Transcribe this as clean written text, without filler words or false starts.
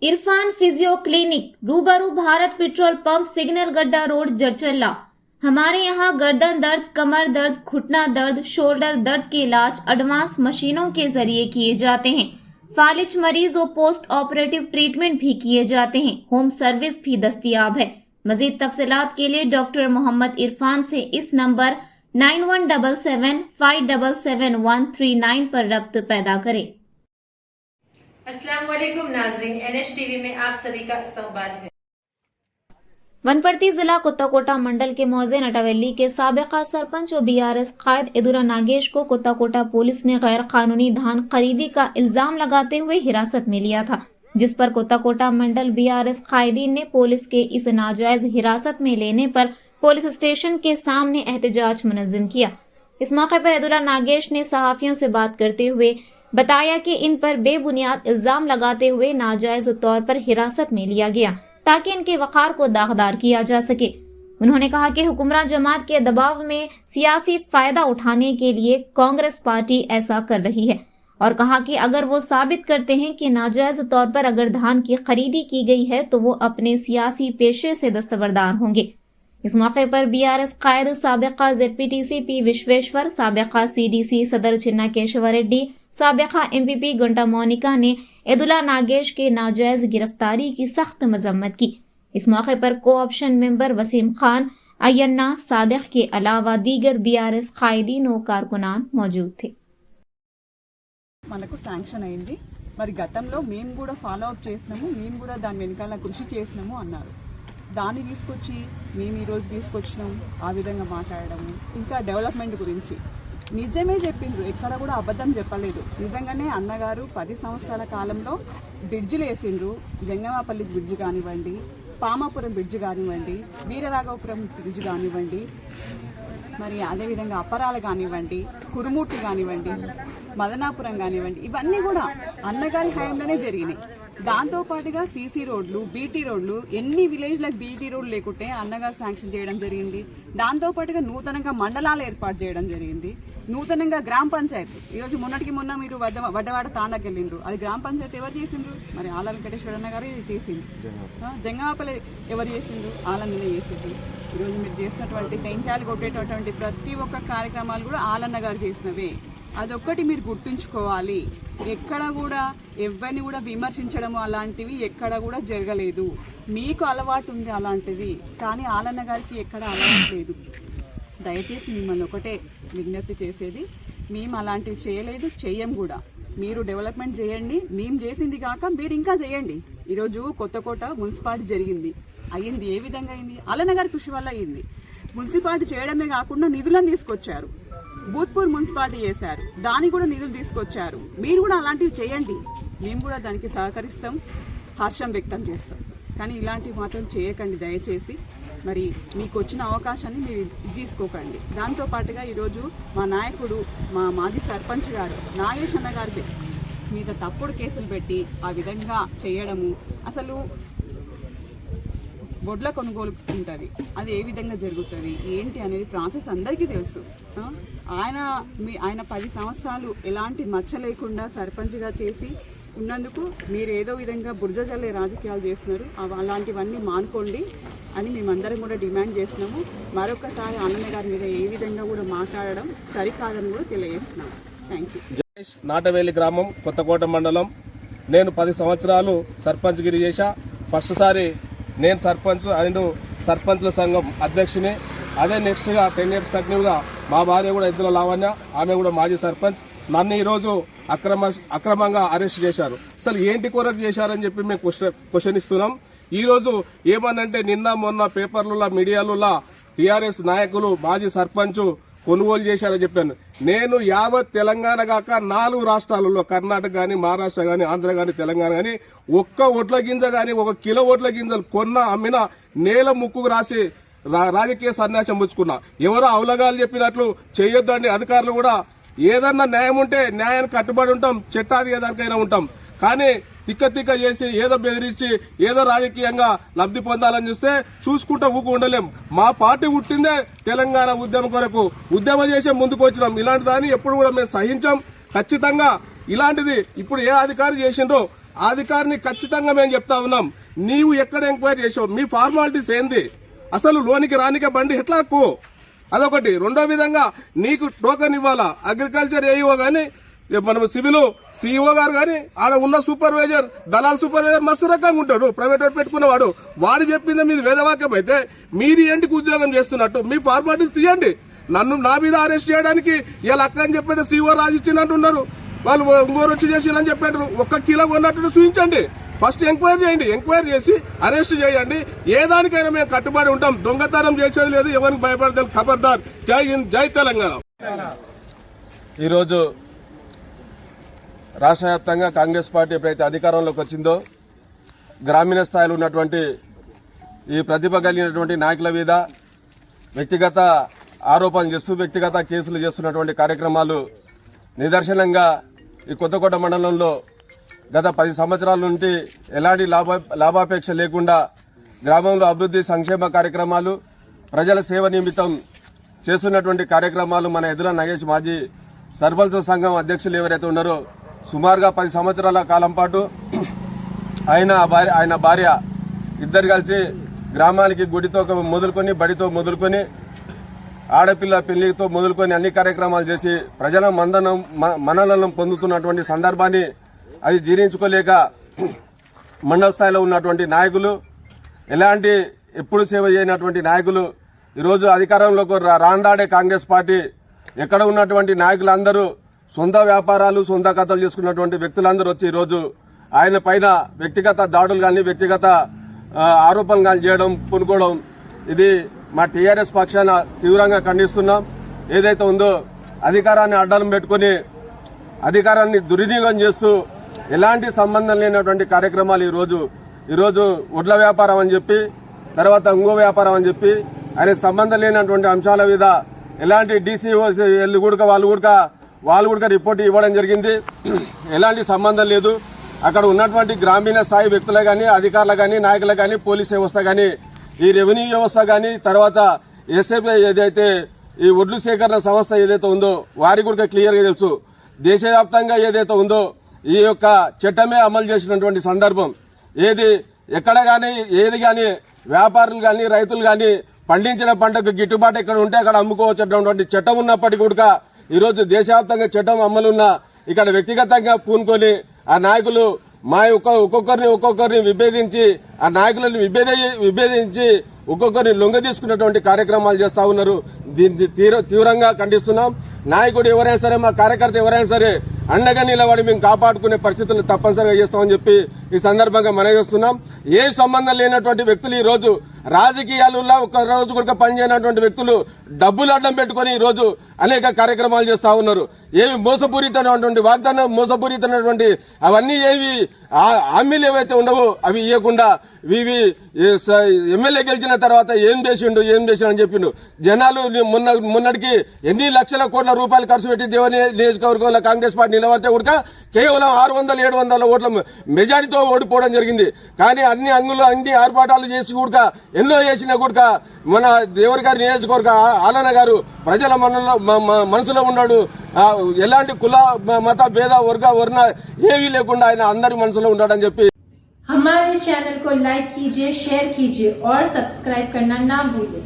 Irfan physio clinic रूबरू Bharat petrol pump signal गड्ढा road Jadcherla. हमारे यहाँ गर्दन दर्द, कमर दर्द, घुटना दर्द, शोल्डर दर्द के इलाज एडवांस मशीनों के जरिए किए जाते हैं। फालिज मरीज और पोस्ट ऑपरेटिव ट्रीटमेंट भी किए जाते हैं। होम सर्विस भी दस्तयाब है। मजीद तफसीलात के लिए डॉक्टर मोहम्मद इरफान से इस नंबर 9177577139 पर रब्त पैदा करें। अस्सलाम वालेकुम नाज़रीन, NH-TV में आप सभी का इस्तकबाल है। वनपर्ती जिला कुत्ताकोटा मंडल के मौजे नटावेली के साबिका सरपंच और BRS कायद इदुला नागेश को कुत्ताकोटा पुलिस ने गैर कानूनी धान खरीदी का इल्जाम लगाते हुए हिरासत में लिया था, जिस पर कुत्ताकोटा मंडल BRS कायदीन ने पुलिस के इस नाजायज हिरासत में लेने पर पुलिस स्टेशन के सामने एहतजाज मुनज़्ज़म किया। इस मौके पर इदुला नागेश ने सहाफियों से बात करते हुए बताया कि इन पर बेबुनियाद इल्जाम लगाते हुए नाजायज तौर पर हिरासत में लिया गया ताकि इनके वक़ार को दागदार किया जा सके। उन्होंने कहा कि हुक्मरान जमात के दबाव में सियासी फायदा उठाने के लिए कांग्रेस पार्टी ऐसा कर रही है और कहा कि अगर वो साबित करते हैं कि नाजायज तौर पर अगर धान की खरीदी की गई है तो वो अपने सियासी पेशे से दस्तबरदार होंगे। इस मौके पर BRS कायद साबिका ZPTC P विश्वेश्वर, साबिका CDC सदर चिन्ना केशव रेड्डी, साबिका MPP गुंटा मोनिका ने इदुला नागेश के नाजायज गिरफ्तारी की सख्त मजम्मत की। इस मौके पर कोऑप्शन मेंबर वसीम खान, अयन्ना सादिक के अलावा दीगर BRS कायदीन और कारकुनान मौजूद थे। మనకు శాంక్షన్ అయింది, మరి గతంలో మేము కూడా ఫాలో అప్ చేసినాము, మేము కూడా దాని వెనకాల కృషి చేసినాము అన్నారు. దాన్ని తీసుకొచ్చి మేము ఈరోజు తీసుకొచ్చినాం, ఆ విధంగా మాట్లాడడము. ఇంకా డెవలప్మెంట్ గురించి నిజమే చెప్పిండ్రు, ఎక్కడ కూడా అబద్ధం చెప్పలేదు. నిజంగానే అన్నగారు 10 సంవత్సరాల కాలంలో బ్రిడ్జిలు వేసిండ్రు. జంగమాపల్లి బ్రిడ్జ్ కానివ్వండి, పామాపురం బ్రిడ్జ్ కానివ్వండి, వీరరాఘవపురం బ్రిడ్జ్ కానివ్వండి, మరి అదేవిధంగా అప్పరాలు కానివ్వండి, కురుమూర్తి కానివ్వండి, మదనాపురం కానివ్వండి, ఇవన్నీ కూడా అన్నగారి హయాంలోనే జరిగినాయి. దాంతో పాటుగా CC రోడ్లు, BT రోడ్లు, ఎన్ని విలేజ్లకు BT రోడ్లు లేకుంటే అన్నగారు శాంక్షన్ చేయడం జరిగింది. దాంతో పాటుగా నూతనంగా మండలాలు ఏర్పాటు చేయడం జరిగింది. నూతనంగా గ్రామ పంచాయతీ ఈరోజు మొన్నటికి మొన్న మీరు వడ్డవాడ తాండాకి వెళ్ళిండ్రు, అది గ్రామ పంచాయతీ ఎవరు చేసిండ్రు? మరి ఆల వెంకటేశ్వర అన్న గారు చేసిండ్రు. జంగమాపల్లి ఎవరు చేసిండ్రు? ఆలన్ననే చేసిండ్రు. ఈరోజు మీరు చేసినటువంటి టెంకాయలు కొట్టేటటువంటి ప్రతి ఒక్క కార్యక్రమాలు కూడా ఆలన్న గారు చేసినవే. అదొక్కటి మీరు గుర్తుంచుకోవాలి. ఎక్కడ కూడా ఎవరిని కూడా విమర్శించడము అలాంటివి ఎక్కడ కూడా జరగలేదు. మీకు అలవాటు ఉంది అలాంటిది, కానీ ఆలన్న గారికి ఎక్కడ అలవాటు లేదు. దయచేసి మిమ్మల్ని ఒకటే విజ్ఞప్తి చేసేది, మేము అలాంటివి చేయలేదు, చెయ్యం కూడా. మీరు డెవలప్మెంట్ చేయండి, మేము చేసింది కాక మీరు ఇంకా చేయండి. ఈరోజు కొత్తకోట మున్సిపాలిటీ జరిగింది, అయ్యింది. ఏ విధంగా అయింది? ఆలన్న గారి కృషి వల్ల అయ్యింది. మున్సిపాలిటీ చేయడమే కాకుండా నిధులను తీసుకొచ్చారు. భూత్పూర్ మున్సిపాలిటీ చేశారు, దానికి కూడా నిధులు తీసుకొచ్చారు. మీరు కూడా అలాంటివి చేయండి, మేము కూడా దానికి సహకరిస్తాం, హర్షం వ్యక్తం చేస్తాం. కానీ ఇలాంటివి మాత్రం చేయకండి దయచేసి. మరి మీకు వచ్చిన అవకాశాన్ని మీరు తీసుకోకండి. దాంతోపాటుగా ఈరోజు మా నాయకుడు, మా మాజీ సర్పంచ్ గారు నాగేష్ అన్న గారి మీద తప్పుడు కేసులు పెట్టి ఆ విధంగా చేయడము, అసలు వడ్ల కొనుగోలు ఉంటుంది, అది ఏ విధంగా జరుగుతుంది ఏంటి అనేది ప్రాసెస్ అందరికీ తెలుసు. ఆయన 10 సంవత్సరాలు ఎలాంటి మచ్చ లేకుండా సర్పంచ్గా చేసి ఉన్నందుకు మీరు ఏదో విధంగా బురజ జల్లే రాజకీయాలు చేస్తున్నారు. అలాంటివన్నీ మానుకోండి అని మేమందరం కూడా డిమాండ్ చేస్తున్నాము. మరొకసారి ఆనంద్ గారి మీద ఏ విధంగా కూడా మాట్లాడడం సరికాదని కూడా తెలియజేస్తున్నాము. Thank you. నాటవేలి గ్రామం, కొత్తకోట మండలం. నేను 10 సంవత్సరాలు సర్పంచ్ గిరి చేశా. ఫస్ట్ సారి నేను సర్పంచ్ అండ్ సర్పంచ్ల సంఘం అధ్యక్షుని. అదే నెక్స్ట్గా 10 ఇయర్స్ కంటిన్యూగా మా భార్య కూడా ఇద్దరు లావణ్య, ఆమె కూడా మాజీ సర్పంచ్. నన్ను ఈరోజు అక్రమంగా అరెస్ట్ చేశారు. అసలు ఏంటి కొరకు చేశారని చెప్పి మేము క్వశ్చన్ ఇస్తున్నాం. ఈరోజు ఏమనంటే నిన్న మొన్న పేపర్లలో మీడియాలలో TRS నాయకులు మాజీ సర్పంచ్ కొనుగోలు చేశారని చెప్పాను. నేను యావత్ తెలంగాణ కాక 4 రాష్ట్రాలలో కర్ణాటక కానీ, మహారాష్ట్ర కానీ, ఆంధ్ర కానీ, తెలంగాణ కానీ ఒక్క ఒడ్ల గింజ కానీ 1 కిలో ఒడ్ల గింజలు కొన్న అమ్మిన నేల ముక్కుకు రాసి రాజకీయ సన్యాసం పుచ్చుకున్నా. ఎవరో అవలగాలు చెప్పినట్లు చేయొద్దండి. అధికారులు కూడా ఏదన్నా న్యాయం ఉంటే న్యాయానికి కట్టుబడి ఉంటాం, చట్టాది ఏదానికైనా ఉంటాం. కానీ తిక్క చేసి ఏదో బెదిరించి ఏదో రాజకీయంగా లబ్ధి పొందాలని చూస్తే చూసుకుంటూ ఊకు ఉండలేం. మా పార్టీ పుట్టిందే తెలంగాణ ఉద్యమం కొరకు, ఉద్యమం చేసే ముందుకు వచ్చినాం. ఇలాంటి దాన్ని ఎప్పుడు కూడా మేము సహించాం. ఖచ్చితంగా ఇలాంటిది ఇప్పుడు ఏ అధికారి చేసిండ్రో ఆ అధికారిని ఖచ్చితంగా మేము చెప్తా ఉన్నాం, నీవు ఎక్కడ ఎంక్వైరీ చేసావు, మీ ఫార్మాలిటీస్ ఏంది, అసలు లోనికి రానికే బండి ఎట్లా హక్కు, అదొకటి. రెండో విధంగా నీకు టోకెన్ ఇవ్వాలా, అగ్రికల్చర్ ఏఈఓ గానీ మనం సివిల్ సిఇఓ గారు కానీ ఆడ ఉన్న సూపర్వైజర్ దళాల్ సూపర్వైజర్ మస్తు రకంగా ఉంటాడు, ప్రైవేట్ వాడు పెట్టుకున్నవాడు, వాడు చెప్పింది మీది వేదవాక్యం అయితే మీరు ఏంటికి ఉద్యోగం చేస్తున్నట్టు మీ ఫార్మాలిటీస్ తీయండి. నన్ను నా మీద అరెస్ట్ చేయడానికి ఇలా అక్క అని చెప్పాడు సిఇఓ రాజు ఇచ్చినట్టున్నారు, వాళ్ళు ఇంకోరు వచ్చి చేసిందని చెప్పారు. 1 కిలో కొన్నట్టు చూపించండి, ఫస్ట్ ఎంక్వైరీ చేయండి, ఎంక్వైరీ చేసి అరెస్ట్ చేయండి. ఏ దానికైనా మేము కట్టుబడి ఉంటాం, దొంగతనం చేసేది లేదు, ఎవరికి భయపడతాం. ఖబర్దార్. జై హింద్, జై తెలంగాణ. ఈరోజు రాష్ట్ర వ్యాప్తంగా కాంగ్రెస్ పార్టీ ఎప్పుడైతే అధికారంలోకి వచ్చిందో గ్రామీణ స్థాయిలో ఉన్నటువంటి ఈ ప్రతిభ కలిగినటువంటి నాయకుల మీద వ్యక్తిగత ఆరోపణలు చేస్తూ వ్యక్తిగత కేసులు చేస్తున్నటువంటి కార్యక్రమాలు నిదర్శనంగా ఈ కొత్తకోట మండలంలో గత 10 సంవత్సరాల నుండి ఎలాంటి లాభాపేక్ష లేకుండా గ్రామంలో అభివృద్ధి సంక్షేమ కార్యక్రమాలు ప్రజల సేవ నిమిత్తం చేస్తున్నటువంటి కార్యక్రమాలు మన ఎదుర నాగేష్ మాజీ సర్పంచ్ సంఘం అధ్యక్షులు ఎవరైతే ఉన్నారో సుమారుగా 10 సంవత్సరాల కాలం పాటు ఆయన భార్య ఇద్దరు కలిసి గ్రామానికి గుడితో మొదలుకొని బడితో మొదలుకొని ఆడపిల్ల పెళ్లితో మొదలుకొని అన్ని కార్యక్రమాలు చేసి ప్రజల మన్ననలను పొందుతున్నటువంటి సందర్భాన్ని అది జీర్ణించుకోలేక మండల స్థాయిలో ఉన్నటువంటి నాయకులు, ఎలాంటి ఎప్పుడు సేవ చేయనటువంటి నాయకులు ఈరోజు అధికారంలోకి రాందాడే కాంగ్రెస్ పార్టీ ఎక్కడ ఉన్నటువంటి నాయకులందరూ సొంత వ్యాపారాలు సొంత కథలు చేసుకున్నటువంటి వ్యక్తులందరూ వచ్చి ఈరోజు ఆయన పైన వ్యక్తిగత దాడులు కానీ వ్యక్తిగత ఆరోపణలు కానీ చేయడం పూనుకోవడం, ఇది మా టీఆర్ఎస్ పక్షాన తీవ్రంగా ఖండిస్తున్నాం. ఏదైతే ఉందో అధికారాన్ని అడ్డం పెట్టుకుని అధికారాన్ని దుర్వినియోగం చేస్తూ ఎలాంటి సంబంధం లేనటువంటి కార్యక్రమాలు ఈరోజు వడ్ల వ్యాపారం అని చెప్పి తర్వాత ఇంకో వ్యాపారం అని చెప్పి ఆయనకు సంబంధం లేనటువంటి అంశాల మీద ఎలాంటి డీసీఓస్ వాళ్ళు కూడా రిపోర్ట్ ఇవ్వడం జరిగింది. ఎలాంటి సంబంధం లేదు. అక్కడ ఉన్నటువంటి గ్రామీణ స్థాయి వ్యక్తులు కానీ అధికారులు కానీ నాయకులు కానీ పోలీస్ వ్యవస్థ కానీ ఈ రెవెన్యూ వ్యవస్థ కానీ తర్వాత ఎస్ఐపీ ఏదైతే ఈ ఒడ్లు సేకరణ సంస్థ ఏదైతే ఉందో వారికి కూడా క్లియర్గా తెలుసు. దేశవ్యాప్తంగా ఏదైతే ఉందో ఈ యొక్క చట్టమే అమలు చేసినటువంటి సందర్భం ఎక్కడ కానీ ఏది కానీ వ్యాపారులు కానీ రైతులు కానీ పండించిన పంటకు గిట్టుబాటు ఎక్కడ ఉంటే అక్కడ అమ్ముకోవచ్చేటటువంటి చట్టం ఉన్నప్పటికీ కూడా ఈరోజు దేశవ్యాప్తంగా చట్టం అమలున్న ఇక్కడ వ్యక్తిగతంగా పూనుకొని ఆ నాయకులు ఒక్కొక్కరిని విభేదించి ఆ నాయకులను విభేదించి ఒక్కొక్కరిని లొంగ తీసుకున్నటువంటి కార్యక్రమాలు చేస్తా ఉన్నారు. దీన్ని తీవ్రంగా ఖండిస్తున్నాం. నాయకుడు ఎవరైనా సరే మా కార్యకర్త ఎవరైనా సరే అండగా నిలబడి మేము కాపాడుకునే పరిస్థితులు తప్పనిసరిగా చేస్తామని చెప్పి ఈ సందర్భంగా మనవి చేస్తున్నాం. ఏ సంబంధం లేనటువంటి వ్యక్తులు ఈ రోజు రాజకీయాలలో ఒక రోజు కూడా పనిచేయనటువంటి వ్యక్తులు డబ్బులు అడ్డం పెట్టుకుని ఈ రోజు అనేక కార్యక్రమాలు చేస్తా ఉన్నారు. ఏవి మోసపూరితమైనటువంటి వాగ్దానం మోసపూరితమైనటువంటి అవన్నీ ఏవి హామీలు ఏవైతే ఉండవో అవి ఇవ్వకుండా ఇవి ఎమ్మెల్యే గెలిచిన తర్వాత ఏం చేసిండు అని చెప్పిండు. జనాలు మొన్నటికి ఎన్ని లక్షల కోట్ల రూపాయలు ఖర్చు పెట్టి దేవని నియోజకవర్గంలో కాంగ్రెస్ పార్టీ నిలబడితే కూడా కేవలం 600-700 ఓట్ల మెజారిటీతో ఓడిపోవడం జరిగింది. కానీ అన్ని ఆర్భాటాలు చేసి కూడా ఎన్నో చేసినా కూడా మన దేవరి గారి నియోజకవర్గ ఆలన గారు ప్రజల మనసులో ఉన్నాడు. ఎలాంటి కుల మత భేద వర్ణ ఏవీ లేకుండా ఆయన అందరి మనసులో ఉన్నాడని చెప్పి हमारे चैनल को लाइक कीजिए, शेयर कीजिए और सब्सक्राइब करना ना भूलें।